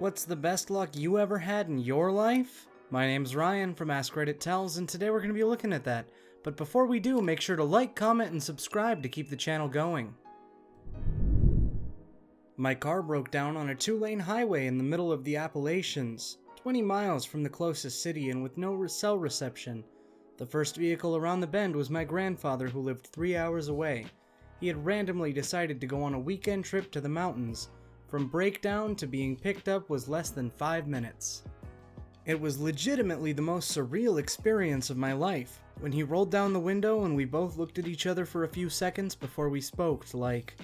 What's the best luck you ever had in your life? My name's Ryan from Askreddit Tells, and today we're going to be looking at that. But before we do, make sure to like, comment, and subscribe to keep the channel going. My car broke down on a 2-lane highway in the middle of the Appalachians, 20 miles from the closest city and with no cell reception. The first vehicle around the bend was my grandfather, who lived 3 hours away. He had randomly decided to go on a weekend trip to the mountains. From breakdown to being picked up was less than 5 minutes. It was legitimately the most surreal experience of my life. When he rolled down the window and we both looked at each other for a few seconds before we spoke, like,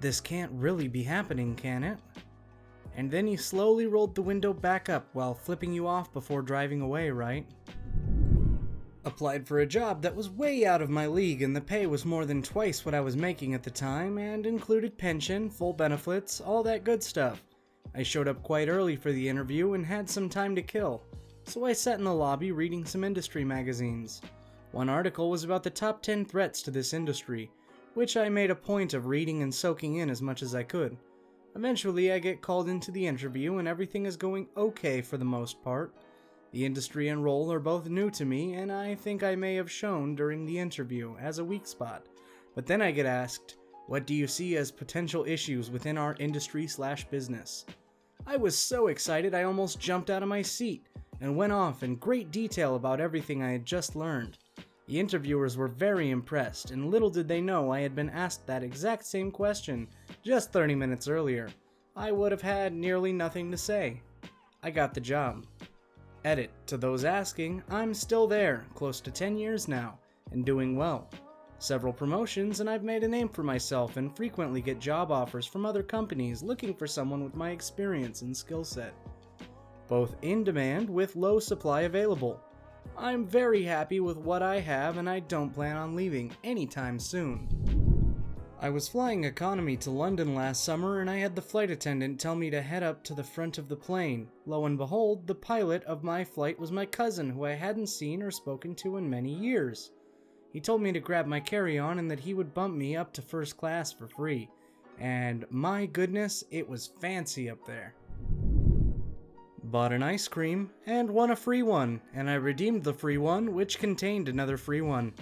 "This can't really be happening, can it?" And then he slowly rolled the window back up while flipping you off before driving away, right? Applied for a job that was way out of my league, and the pay was more than twice what I was making at the time, and included pension, full benefits, all that good stuff. I showed up quite early for the interview and had some time to kill, so I sat in the lobby reading some industry magazines. One article was about the top 10 threats to this industry, which I made a point of reading and soaking in as much as I could. Eventually I get called into the interview and everything is going okay for the most part. The industry and role are both new to me, and I think I may have shown during the interview as a weak spot. But then I get asked, "What do you see as potential issues within our industry/business?" I was so excited I almost jumped out of my seat and went off in great detail about everything I had just learned. The interviewers were very impressed, and little did they know I had been asked that exact same question just 30 minutes earlier. I would have had nearly nothing to say. I got the job. Edit, to those asking, I'm still there, close to 10 years now, and doing well. Several promotions, and I've made a name for myself and frequently get job offers from other companies looking for someone with my experience and skill set. Both in demand with low supply available. I'm very happy with what I have, and I don't plan on leaving anytime soon. I was flying economy to London last summer, and I had the flight attendant tell me to head up to the front of the plane. Lo and behold, the pilot of my flight was my cousin, who I hadn't seen or spoken to in many years. He told me to grab my carry-on and that he would bump me up to first class for free. And my goodness, it was fancy up there. Bought an ice cream and won a free one, and I redeemed the free one, which contained another free one.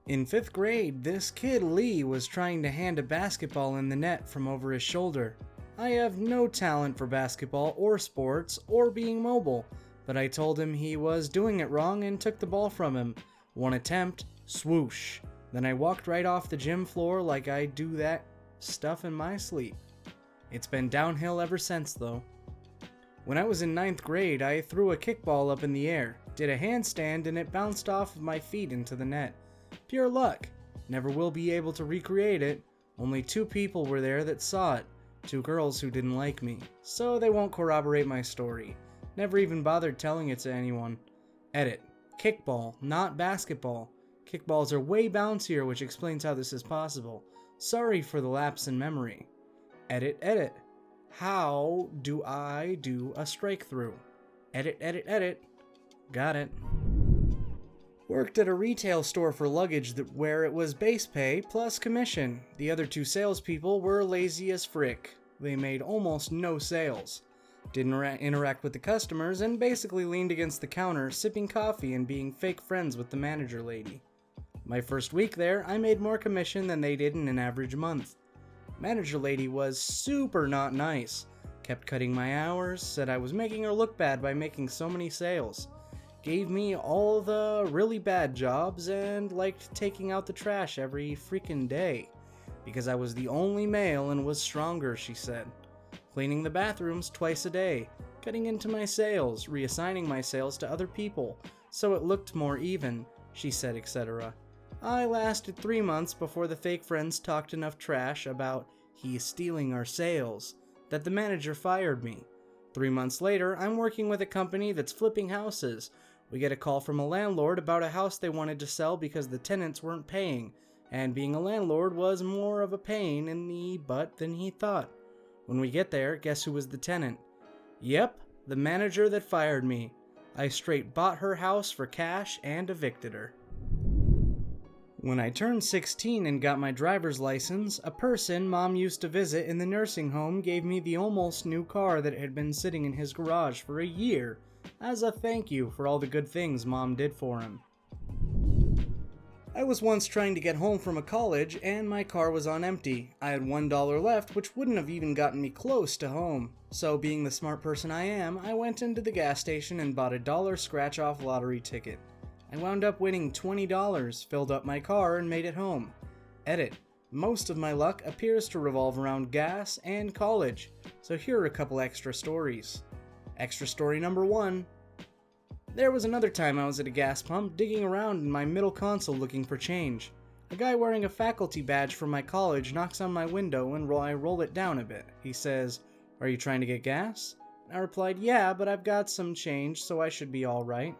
In 5th grade, this kid Lee was trying to hand a basketball in the net from over his shoulder. I have no talent for basketball or sports or being mobile, but I told him he was doing it wrong and took the ball from him. One attempt, swoosh. Then I walked right off the gym floor like I do that stuff in my sleep. It's been downhill ever since though. When I was in 9th grade, I threw a kickball up in the air, did a handstand, and it bounced off of my feet into the net. Pure luck. Never will be able to recreate it. Only 2 people were there that saw it. 2 girls who didn't like me. So they won't corroborate my story. Never even bothered telling it to anyone. Edit. Kickball, not basketball. Kickballs are way bouncier, which explains how this is possible. Sorry for the lapse in memory. Edit. How do I do a strike through? Edit. Got it. Worked at a retail store for luggage where it was base pay plus commission. The other 2 salespeople were lazy as frick. They made almost no sales. Didn't interact with the customers and basically leaned against the counter sipping coffee and being fake friends with the manager lady. My first week there, I made more commission than they did in an average month. Manager lady was super not nice. Kept cutting my hours, said I was making her look bad by making so many sales. Gave me all the really bad jobs and liked taking out the trash every freaking day. Because I was the only male and was stronger, she said. Cleaning the bathrooms twice a day. Cutting into my sales, reassigning my sales to other people, so it looked more even, she said, etc. I lasted 3 months before the fake friends talked enough trash about he's stealing our sales that the manager fired me. 3 months later, I'm working with a company that's flipping houses. We get a call from a landlord about a house they wanted to sell because the tenants weren't paying, and being a landlord was more of a pain in the butt than he thought. When we get there, guess who was the tenant? Yep, the manager that fired me. I straight bought her house for cash and evicted her. When I turned 16 and got my driver's license, a person Mom used to visit in the nursing home gave me the almost new car that had been sitting in his garage for a year, as a thank you for all the good things Mom did for him. I was once trying to get home from a college and my car was on empty. I had $1 left, which wouldn't have even gotten me close to home. So being the smart person I am, I went into the gas station and bought a $1 scratch-off lottery ticket. I wound up winning $20, filled up my car, and made it home. Edit. Most of my luck appears to revolve around gas and college, so here are a couple extra stories. Extra story number 1. There was another time I was at a gas pump digging around in my middle console looking for change. A guy wearing a faculty badge from my college knocks on my window and I roll it down a bit. He says, "Are you trying to get gas?" I replied, "Yeah, but I've got some change, so I should be alright."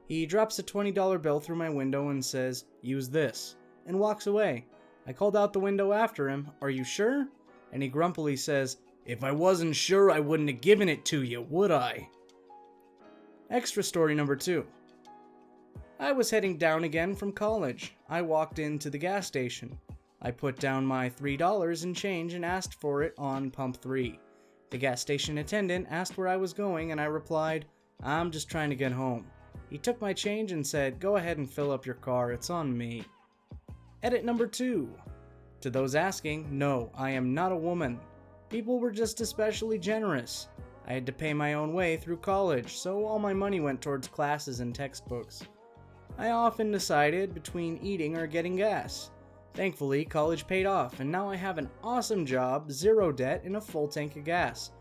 He drops a $20 bill through my window and says, "Use this," and walks away. I called out the window after him, "Are you sure?" And he grumpily says, "If I wasn't sure, I wouldn't have given it to you, would I?" Extra story number 2. I was heading down again from college. I walked into the gas station. I put down my $3 in change and asked for it on pump 3. The gas station attendant asked where I was going and I replied, "I'm just trying to get home." He took my change and said, "Go ahead and fill up your car, it's on me." Edit number 2. To those asking, no, I am not a woman. People were just especially generous. I had to pay my own way through college, so all my money went towards classes and textbooks. I often decided between eating or getting gas. Thankfully, college paid off, and now I have an awesome job, 0 debt, and a full tank of gas.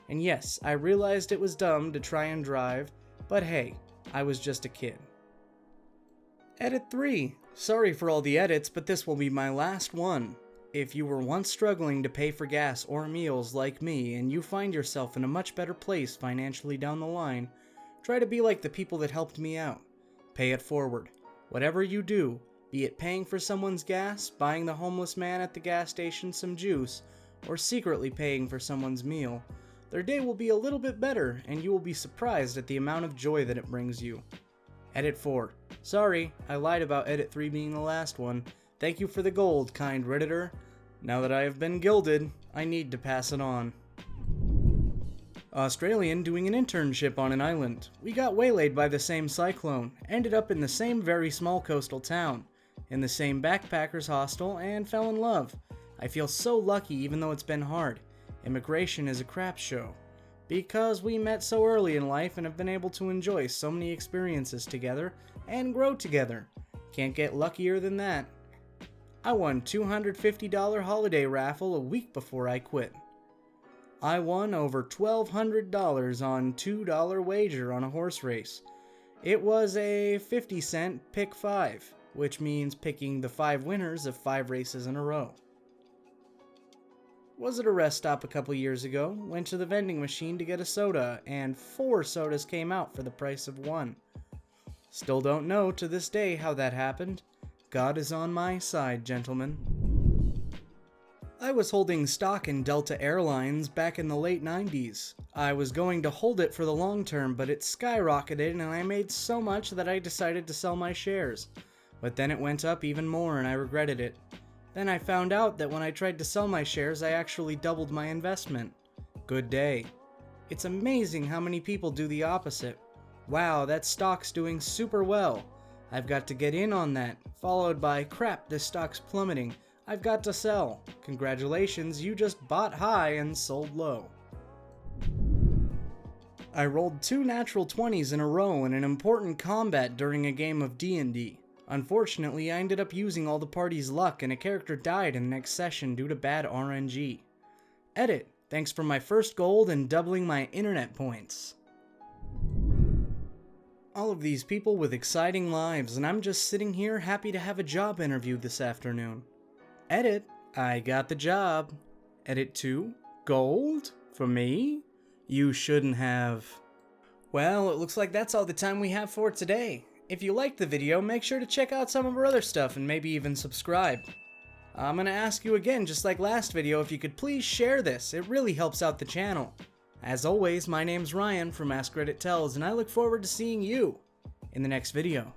And yes, I realized it was dumb to try and drive, but hey, I was just a kid. Edit 3. Sorry for all the edits, but this will be my last one. If you were once struggling to pay for gas or meals like me and you find yourself in a much better place financially down the line, try to be like the people that helped me out. Pay it forward. Whatever you do, be it paying for someone's gas, buying the homeless man at the gas station some juice, or secretly paying for someone's meal, their day will be a little bit better and you will be surprised at the amount of joy that it brings you. Edit 4. Sorry, I lied about Edit 3 being the last one. Thank you for the gold, kind Redditor. Now that I have been gilded, I need to pass it on. Australian doing an internship on an island. We got waylaid by the same cyclone, ended up in the same very small coastal town, in the same backpackers hostel, and fell in love. I feel so lucky even though it's been hard. Immigration is a crap show. Because we met so early in life and have been able to enjoy so many experiences together and grow together. Can't get luckier than that. I won $250 holiday raffle a week before I quit. I won over $1,200 on $2 wager on a horse race. It was a 50-cent pick 5, which means picking the 5 winners of 5 races in a row. Was at a rest stop a couple years ago, went to the vending machine to get a soda, and 4 sodas came out for the price of 1. Still don't know to this day how that happened. God is on my side, gentlemen. I was holding stock in Delta Airlines back in the late 90s. I was going to hold it for the long term, but it skyrocketed and I made so much that I decided to sell my shares. But then it went up even more and I regretted it. Then I found out that when I tried to sell my shares, I actually doubled my investment. Good day. It's amazing how many people do the opposite. Wow, that stock's doing super well. I've got to get in on that, followed by, crap, this stock's plummeting. I've got to sell. Congratulations, you just bought high and sold low. I rolled 2 natural 20s in a row in an important combat during a game of D&D. Unfortunately, I ended up using all the party's luck and a character died in the next session due to bad RNG. Edit. Thanks for my first gold and doubling my internet points. All of these people with exciting lives, and I'm just sitting here happy to have a job interview this afternoon. Edit. I got the job. Edit 2. Gold? For me? You shouldn't have. Well, it looks like that's all the time we have for today. If you liked the video, make sure to check out some of our other stuff and maybe even subscribe. I'm gonna ask you again, just like last video, if you could please share this. It really helps out the channel. As always, my name's Ryan from Askreddit Tells, and I look forward to seeing you in the next video.